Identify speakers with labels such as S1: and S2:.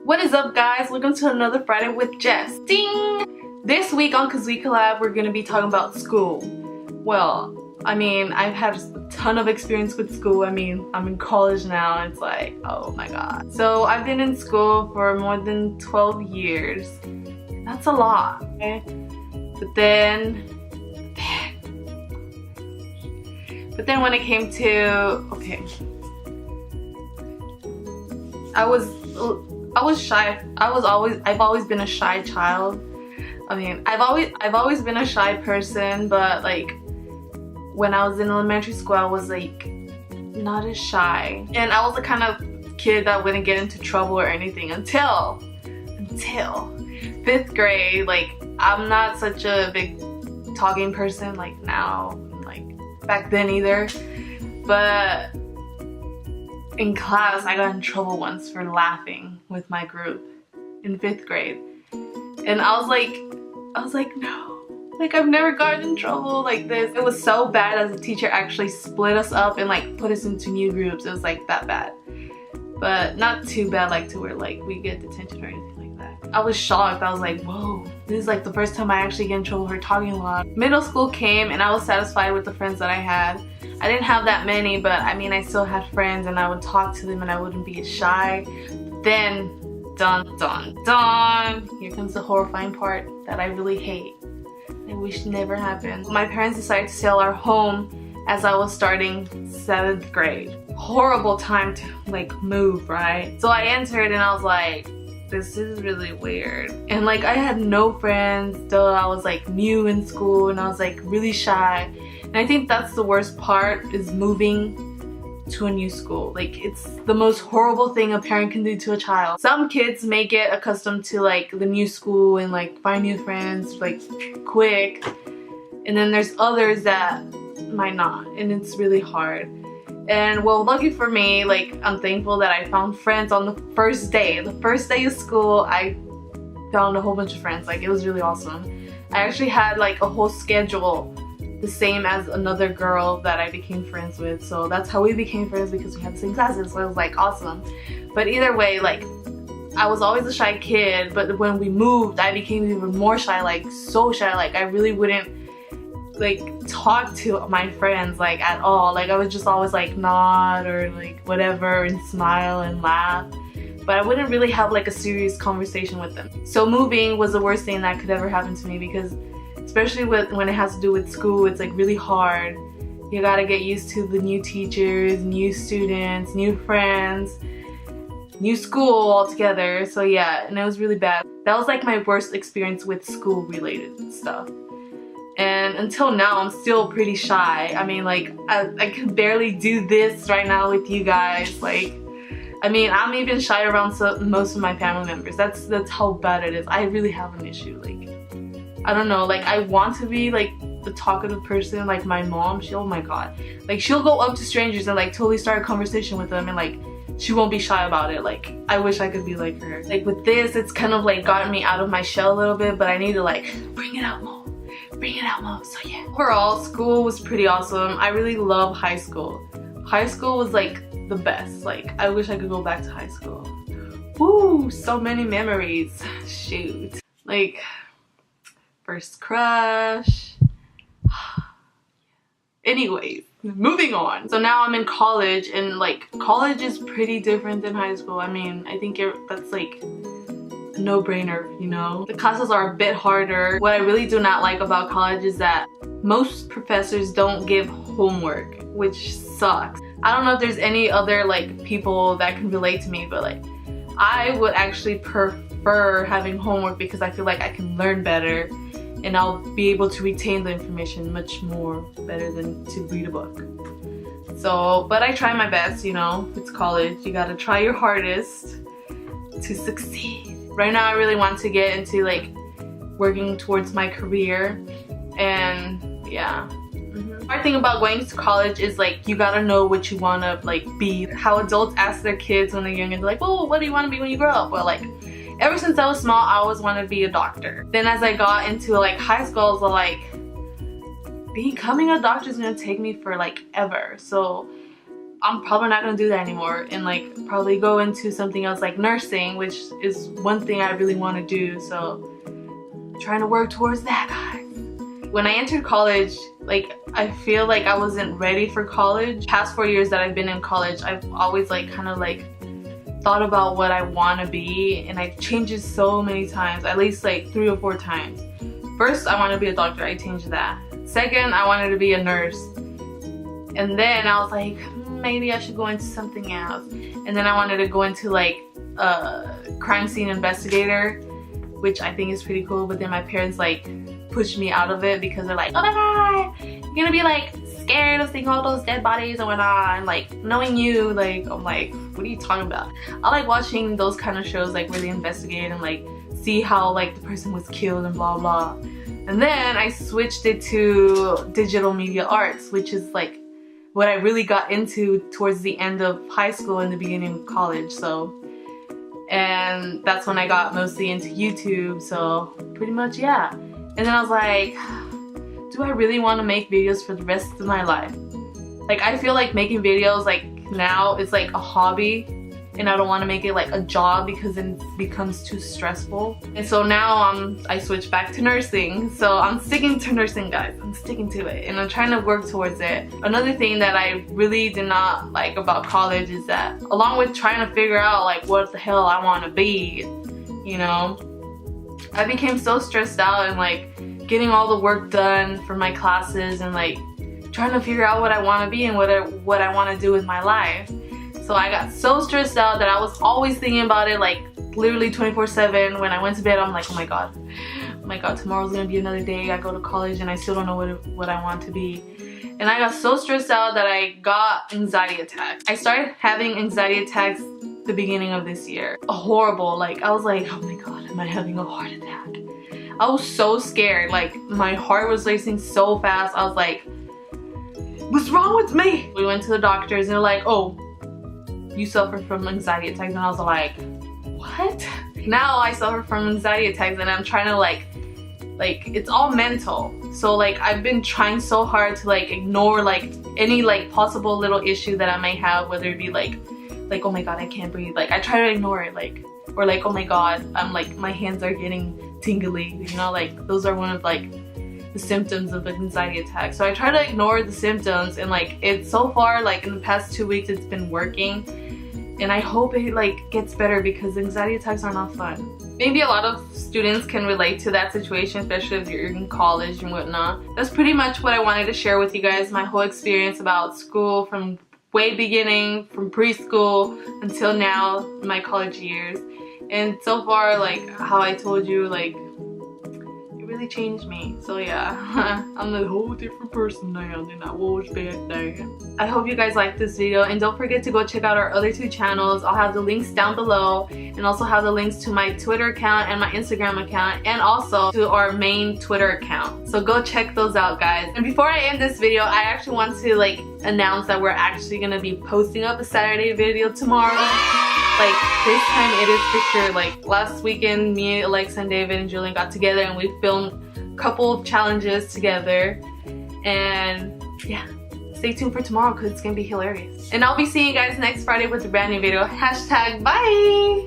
S1: What is up, guys? Welcome to another Friday with Jess. Ding! This week on Kazooie Collab, we're gonna be talking about school. Well, I mean, I've had a ton of experience with school. I mean, I'm in college now, and it's like, oh my god. So I've been in school for more than 12 years. That's a lot, okay? But then when it came to, okay, I was shy. I've always been a shy child. I mean, I've always been a shy person, but like when I was in elementary school, I was like not as shy, and I was the kind of kid that wouldn't get into trouble or anything until 5th grade. Like, I'm not such a big talking person like now, like back then either, but in class I got in trouble once for laughing with my group in 5th grade, and I was like, no, like I've never gotten in trouble like this. It was so bad as the teacher actually split us up and like put us into new groups. It was like that bad, but not too bad like to where like we get detention or anything like that. I was shocked. I was like, whoa, this is like the first time I actually get in trouble for talking a lot. Middle school came and I was satisfied with the friends that I had. I didn't have that many, but I mean, I still had friends and I would talk to them and I wouldn't be as shy. Then, dun dun dun, here comes the horrifying part that I really hate. I wish never happened. My parents decided to sell our home as I was starting 7th grade. Horrible time to like move, right? So I entered and I was like, this is really weird. And like I had no friends, though I was like new in school and I was like really shy. And I think that's the worst part, is moving to a new school. Like, it's the most horrible thing a parent can do to a child. Some kids may get accustomed to like the new school and like find new friends like quick, and then there's others that might not, and it's really hard. And well, lucky for me, like I'm thankful that I found friends on the first day. The first day of school, I found a whole bunch of friends. Like, it was really awesome. I actually had like a whole schedule the same as another girl that I became friends with, so that's how we became friends, because we had the same classes. So it was like awesome. But either way, like I was always a shy kid, but when we moved I became even more shy, like so shy. Like I really wouldn't like talk to my friends like at all. Like I would just always like nod or like whatever and smile and laugh, but I wouldn't really have like a serious conversation with them. So moving was the worst thing that could ever happen to me, because especially when it has to do with school, it's like really hard. You gotta get used to the new teachers, new students, new friends, new school altogether. So yeah, and it was really bad. That was like my worst experience with school related stuff. And until now, I'm still pretty shy. I mean, like I can barely do this right now with you guys. Like, I mean, I'm even shy around most of my family members. That's how bad it is. I really have an issue. Like, I don't know, like I want to be like the talkative person, like my mom. Oh my god, like she'll go up to strangers and like totally start a conversation with them, and like she won't be shy about it. Like, I wish I could be like her. Like with this, it's kind of like gotten me out of my shell a little bit, but I need to like bring it out more. So yeah, overall school was pretty awesome. I really love high school. High school was like the best. Like, I wish I could go back to high school. Woo, so many memories. Shoot, like first crush. Anyways, moving on. So now I'm in college, and like college is pretty different than high school. I mean, I think that's like a no-brainer, you know? The classes are a bit harder. What I really do not like about college is that most professors don't give homework, which sucks. I don't know if there's any other like people that can relate to me, but like I would actually prefer having homework, because I feel like I can learn better and I'll be able to retain the information much more better than to read a book. So, but I try my best, you know, it's college. You gotta try your hardest to succeed. Right now I really want to get into like working towards my career, and yeah. The hard thing about going to college is like you gotta know what you wanna like be. How adults ask their kids when they're young, and they're like, well, what do you want to be when you grow up? Well, like ever since I was small, I always wanted to be a doctor. Then as I got into like high school, I was like, becoming a doctor is gonna take me for like ever. So I'm probably not gonna do that anymore and like probably go into something else like nursing, which is one thing I really want to do. So I'm trying to work towards that, guys. When I entered college, like I feel like I wasn't ready for college. Past 4 years that I've been in college, I've always like kind of like thought about what I want to be, and I've changed it so many times, at least like 3 or 4 times. First, I wanted to be a doctor. I changed that. Second, I wanted to be a nurse. And then I was like, maybe I should go into something else. And then I wanted to go into like a crime scene investigator, which I think is pretty cool. But then my parents like pushed me out of it because they're like, oh my god, you're gonna be like scared of seeing all those dead bodies and whatnot. And like knowing you, like I'm like, what are you talking about? I like watching those kind of shows like where they investigate and like see how like the person was killed and blah blah. And then I switched it to digital media arts, which is like what I really got into towards the end of high school and the beginning of college. So, and that's when I got mostly into YouTube. So pretty much, yeah. And then I was like, do I really want to make videos for the rest of my life? Like I feel like making videos like now is like a hobby, and I don't want to make it like a job because then it becomes too stressful. And so now I switched back to nursing. So I'm sticking to nursing, guys. I'm sticking to it and I'm trying to work towards it. Another thing that I really did not like about college is that along with trying to figure out like what the hell I want to be, you know, I became so stressed out and like getting all the work done for my classes and like trying to figure out what I want to be and what I want to do with my life. So I got so stressed out that I was always thinking about it like literally 24/7. When I went to bed, I'm like, oh my god, tomorrow's gonna be another day. I go to college and I still don't know what I want to be. And I got so stressed out that I got anxiety attacks. I started having anxiety attacks the beginning of this year. Horrible, like I was like, oh my god, am I having a heart attack? I was so scared, like my heart was racing so fast. I was like, what's wrong with me? We went to the doctors and they're like, oh, you suffer from anxiety attacks. And I was like, what? Now I suffer from anxiety attacks and I'm trying to like it's all mental. So like I've been trying so hard to like ignore like any like possible little issue that I may have, whether it be like oh my god, I can't breathe. Like I try to ignore it, like, or like, oh my god, I'm like, my hands are getting tingly, you know, like those are one of like the symptoms of an anxiety attack. So I try to ignore the symptoms, and like it's so far like in the past 2 weeks it's been working, and I hope it like gets better because anxiety attacks are not fun. Maybe a lot of students can relate to that situation, especially if you're in college and whatnot. That's pretty much what I wanted to share with you guys, my whole experience about school from way beginning, from preschool until now, my college years. And so far, like how I told you, like really changed me. So yeah, I'm a whole different person now than I was back then. I hope you guys liked this video, and don't forget to go check out our other 2 channels. I'll have the links down below, and also have the links to my Twitter account and my Instagram account, and also to our main Twitter account. So go check those out, guys. And before I end this video, I actually want to like announce that we're actually gonna be posting up a Saturday video tomorrow. Like this time it is for sure. Like last weekend, me, Alexa, and David and Julian got together and we filmed a couple of challenges together. And yeah, stay tuned for tomorrow because it's gonna be hilarious. And I'll be seeing you guys next Friday with a brand new video. #bye!